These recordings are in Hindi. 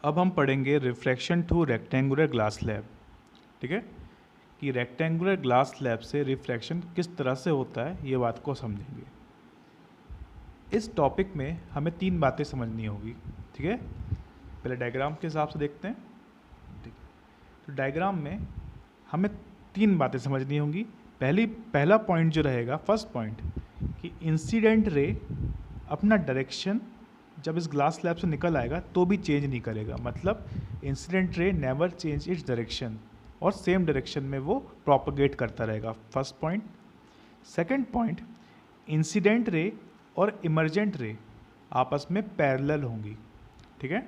अब हम पढ़ेंगे refraction through rectangular glass slab. ठीक है, कि रेक्टेंगुलर ग्लास स्लैब से रिफ्रैक्शन किस तरह से होता है ये बात को समझेंगे। इस टॉपिक में हमें 3 बातें समझनी होगी। ठीक है, पहले डायग्राम के हिसाब से देखते हैं। ठीक, तो डायग्राम में हमें 3 बातें समझनी होंगी। पहला पॉइंट जो रहेगा, फर्स्ट पॉइंट, कि इंसिडेंट रे अपना डायरेक्शन जब इस ग्लास स्लैब से निकल आएगा तो भी चेंज नहीं करेगा। मतलब incident ray never change its direction, और सेम डायरेक्शन में वो प्रोपगेट करता रहेगा। First point. Second point, incident ray और इमर्जेंट रे आपस में पैरेलल होंगी। ठीक है,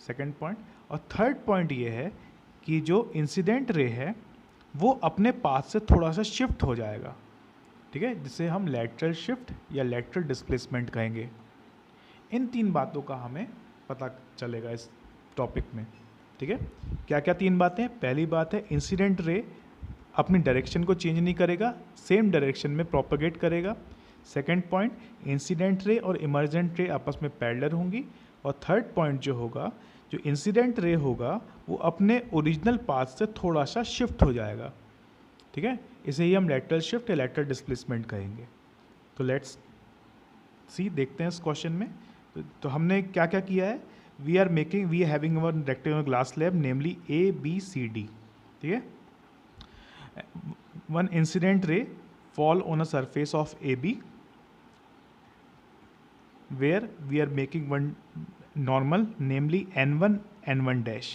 सेकंड पॉइंट। और थर्ड पॉइंट ये है कि जो इंसिडेंट रे है वो अपने पाथ से थोड़ा सा शिफ्ट हो जाएगा। ठीक है, जिसे हम लैटरल शिफ्ट या लैटरल डिस्प्लेसमेंट कहेंगे। इन 3 बातों का हमें पता चलेगा इस टॉपिक में। ठीक है, क्या क्या 3 बातें? पहली बात है, इंसिडेंट रे अपनी डायरेक्शन को चेंज नहीं करेगा, सेम डायरेक्शन में प्रोपगेट करेगा। सेकंड पॉइंट, इंसिडेंट रे और इमर्जेंट रे आपस में पैरेलल होंगी। और थर्ड पॉइंट जो होगा, जो इंसिडेंट रे होगा वो अपने ओरिजिनल पाथ से थोड़ा सा शिफ्ट हो जाएगा। ठीक है, इसे ही हम लैटरल शिफ्ट या लैटरल डिस्प्लेसमेंट कहेंगे। तो लेट्स सी, देखते हैं इस क्वेश्चन में। तो हमने क्या क्या किया है? We are having our rectangular glass slab namely A B C D. ठीक है, one incident ray fall on a surface of AB where we are making one normal, namely N1 N1 dash.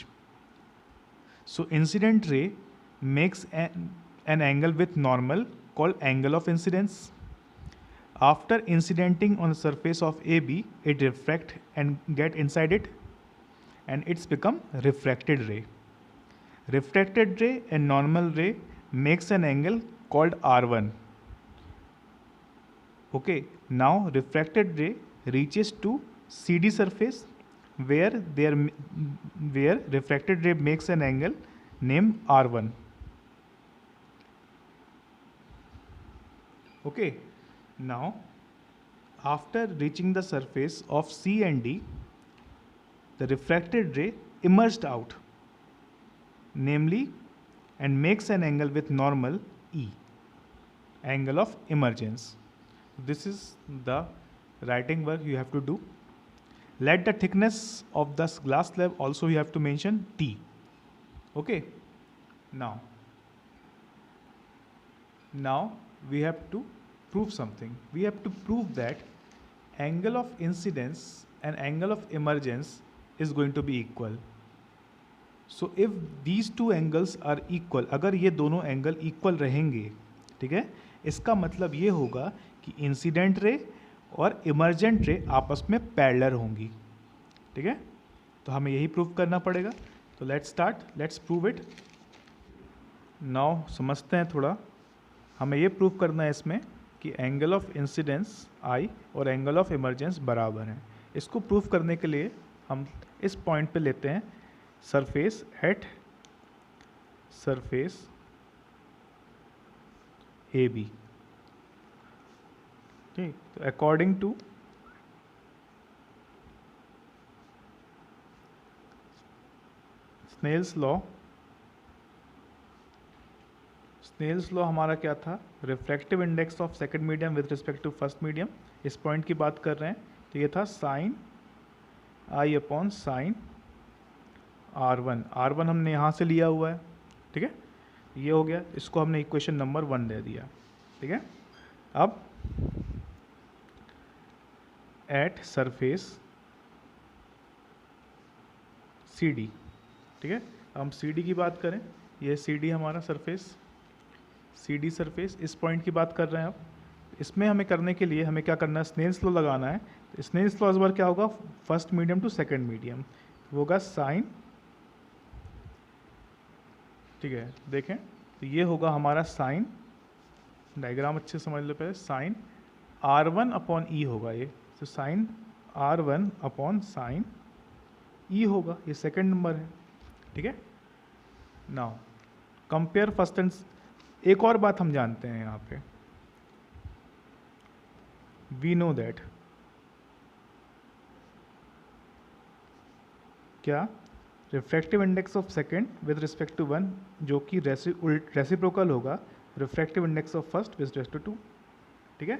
So incident ray makes an angle with normal called angle of incidence. After incidenting on the surface of AB, it refract and get inside it, and it's become refracted ray. Refracted ray and normal ray makes an angle called R1. Okay, now refracted ray reaches to CD surface where refracted ray makes an angle named R1. Okay, now after reaching the surface of C and D, the refracted ray emerged out, namely, and makes an angle with normal E, angle of emergence. This is the writing work you have to do. Let the thickness of the glass slab also you have to mention T. Okay, now we have to prove something. We have to prove that angle of incidence and angle of emergence is going to be equal. So if these two angles are equal, अगर ये दोनों एंगल इक्वल रहेंगे, ठीक है, इसका मतलब ये होगा कि इंसिडेंट रे और इमर्जेंट रे आपस में पैरेलल होंगी। ठीक है, तो हमें यही प्रूव करना पड़ेगा। तो let's start, let's prove it. Now समझते हैं थोड़ा। हमें ये प्रूव करना है इसमें कि एंगल ऑफ इंसिडेंस आई और एंगल ऑफ इमर्जेंस बराबर हैं। इसको प्रूव करने के लिए हम इस पॉइंट पे लेते हैं surface at surface A B. ठीक, तो अकॉर्डिंग टू स्नेल्स लॉ हमारा क्या था? Refractive index of second medium with respect to first medium. इस पॉइंट की बात कर रहे हैं, तो ये था sign i upon sine R1। R1 हमने यहाँ से लिया हुआ है। ठीक है, ये हो गया, इसको हमने इक्वेशन नंबर 1 दे दिया। ठीक है, अब एट सरफेस सी डी। ठीक है, हम सी डी की बात करें, ये सी डी हमारा सरफेस, सी डी सरफेस, इस पॉइंट की बात कर रहे हैं। अब इसमें हमें करने के लिए हमें क्या करना है? स्नेल्स लॉ लगाना है। तो स्नेल्स लॉ इस बार क्या होगा? First medium to second medium, वो होगा साइन। ठीक है, देखें, तो ये होगा हमारा साइन, डायग्राम अच्छे समझ लो पहले, साइन R1 अपॉन ई होगा ये। तो साइन R1 अपॉन साइन ई होगा, ये सेकंड नंबर है। ठीक है, नाउ कंपेयर फर्स्ट एंड। एक और बात हम जानते हैं यहाँ पे, वी नो दैट क्या refractive index of second with respect to 1 जो कि रेसिप्रोकल होगा refractive index of first with respect to 2, ठीक है।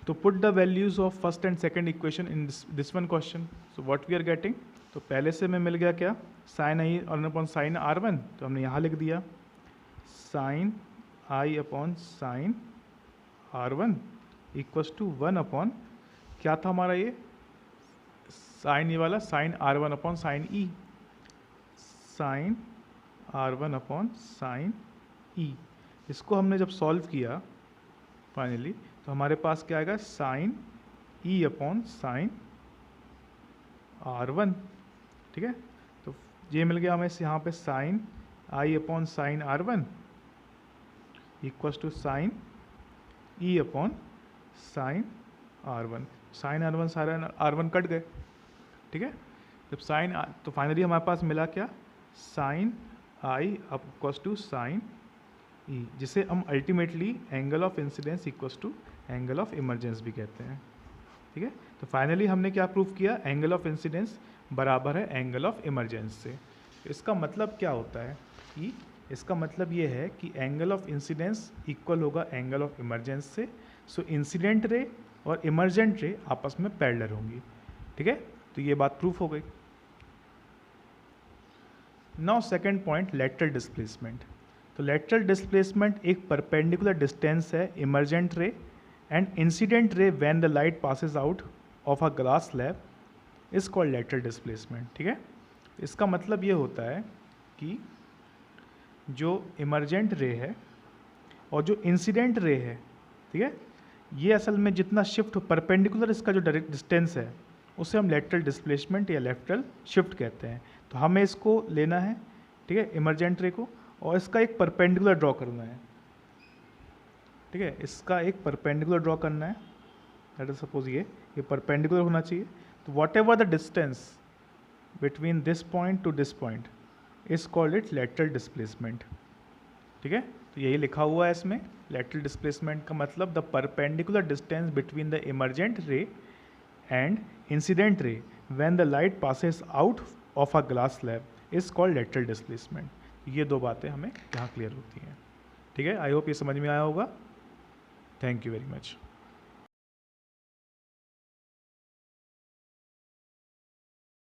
तो put the values of first and second equation in this one question. So what we are getting, तो पहले से में मिल गया क्या, sine i upon sine R1, तो हमने यहाँ लिख दिया sine i upon sine R1 equals to 1 upon क्या था हमारा ये साइन ये वाला sine R1 upon sine e, sine R1 upon sine e. इसको हमने जब सॉल्व किया फाइनली तो हमारे पास क्या आएगा sign e upon sine R1, ठीक है। तो ये मिल गया हमें यहाँ पे sine i upon sine R1 equals to sine e upon sine R1। Sine R1 sine R1 cut गए, ठीक है। जब साइन तो फाइनली हमारे पास मिला क्या sine i equals to sine e, जिसे हम ultimately angle of incidence equals to angle of emergence भी कहते हैं, ठीक है। तो फाइनली हमने क्या प्रूव किया, एंगल ऑफ इंसिडेंस बराबर है एंगल ऑफ इमरजेंस से। तो इसका मतलब क्या होता है कि इसका मतलब ये है कि एंगल ऑफ इंसिडेंस इक्वल होगा एंगल ऑफ इमरजेंस से। सो इंसिडेंट रे और इमरजेंट रे आपस में पैरेलल होंगी, ठीक है। तो ये बात प्रूफ हो गई। Now second point lateral displacement. तो लेटरल डिस्प्लेसमेंट एक परपेंडिकुलर डिस्टेंस है emergent ray and incident ray when the light passes out of a glass slab is called lateral displacement, ठीक है। इसका मतलब ये होता है कि जो इमरजेंट रे है और जो इंसिडेंट रे है, ठीक है, ये असल में जितना शिफ्ट परपेंडिकुलर इसका जो डायरेक्ट डिस्टेंस है उसे हम लेटरल डिस्प्लेसमेंट या लेटरल शिफ्ट कहते हैं। तो हमें इसको लेना है, ठीक है, इमरजेंट रे को, और इसका एक परपेंडिकुलर ड्रॉ करना है, ठीक है। इसका एक परपेंडिकुलर ड्रॉ करना है, दैट इज सपोज ये परपेंडिकुलर होना चाहिए। तो what ever the distance between this point two this point is called it lateral displacement, ठीक है। तो यही लिखा हुआ है इसमें, लेटरल डिस्प्लेसमेंट का मतलब the perpendicular distance between the emergent ray and incident ray when the light passes out of a glass slab is called lateral displacement. ये दो बातें हमें यहाँ क्लियर होती हैं, ठीक है। आई होप ये समझ में आया होगा। Thank you very much.